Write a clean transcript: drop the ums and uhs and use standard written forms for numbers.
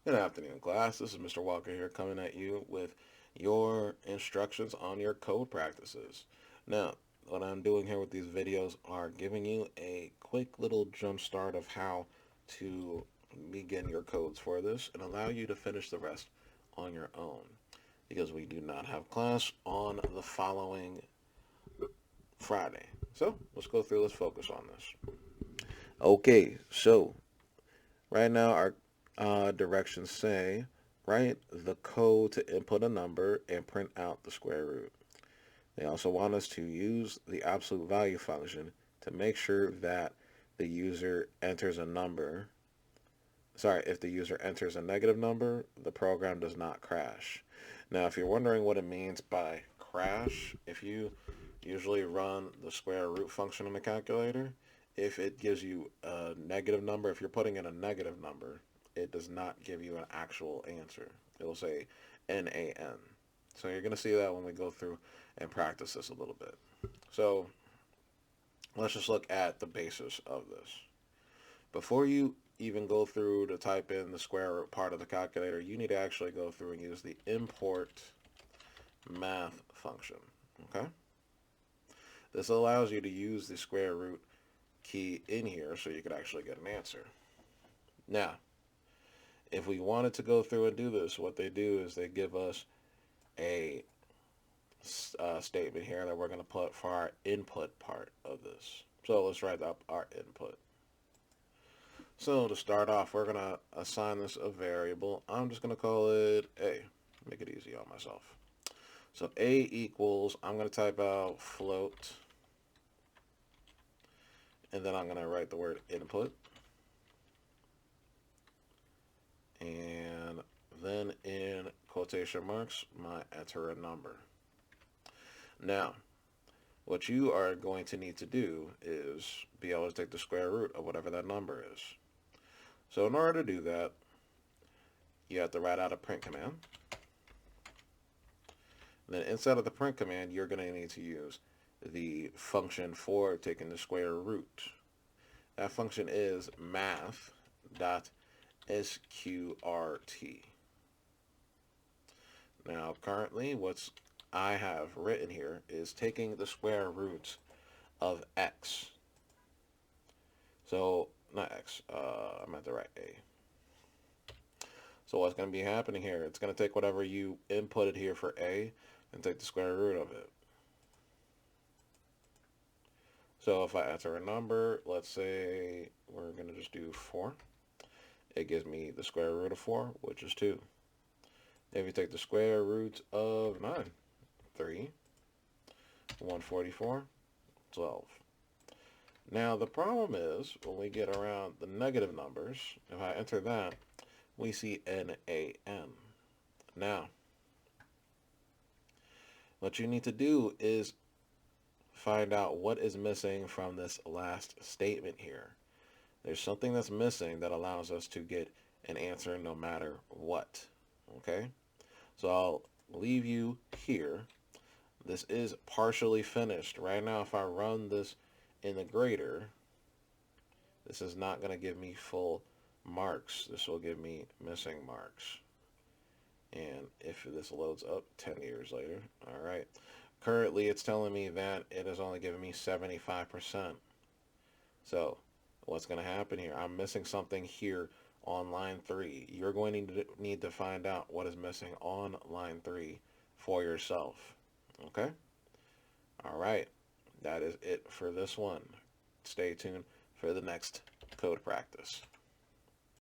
Good afternoon, class. This is Mr. Walker here coming at you with your instructions on your code practices. Now, what I'm doing here with these videos are giving you a quick little jump start of how to begin your codes for this and allow you to finish the rest on your own because we do not have class on the following Friday. So let's go through, let's focus on this. Okay, so right now, our directions say write the code to input a number and print out the square root. They also want us to use the absolute value function to make sure that the user enters a number. Sorry, if the user enters a negative number, the program does not crash. Now, if you're wondering what it means by crash, if you usually run the square root function in the calculator, if it gives you a negative number, if you're putting in a negative number, it does not give you an actual answer. It will say NaN. So you're going to see that when we go through and practice this a little bit. So let's just look at the basis of this. Before you even go through to type in the square root part of the calculator, you need to actually go through and use the import math function. Okay? This allows you to use the square root key in here so you could actually get an answer. Now, if we wanted to go through and do this, what they do is they give us a statement here that we're going to put for our input part of this. So let's write up our input. So to start off, we're going to assign this a variable. I'm just going to call it A. Make it easy on myself. So A equals, I'm going to type out float, and then I'm going to write the word input. And then in quotation marks, my enter a number. Now, what you are going to need to do is be able to take the square root of whatever that number is. So in order to do that, you have to write out a print command. Then inside of the print command, you're going to need to use the function for taking the square root. That function is math.sqrt. Now, currently, what I have written here is taking the square root of x. So, not x, I meant to write a. So what's going to be happening here, it's going to take whatever you inputted here for a and take the square root of it. So if I enter a number, let's say we're going to just do 4. It gives me the square root of 4, which is 2. If you take the square root of 9, 3, 144, 12. Now the problem is when we get around the negative numbers, if I enter that, we see NaN. Now, what you need to do is find out what is missing from this last statement here. There's something that's missing that allows us to get an answer no matter what. Okay? So I'll leave you here. This is partially finished. Right now, if I run this in the grader, this is not going to give me full marks. This will give me missing marks. And if this loads up 10 years later, all right. Currently, it's telling me that it is only giving me 75%. So what's going to happen here? I'm missing something here on line 3. You're going to need to find out what is missing on line 3 for yourself. Okay? All right. That is it for this one. Stay tuned for the next code practice.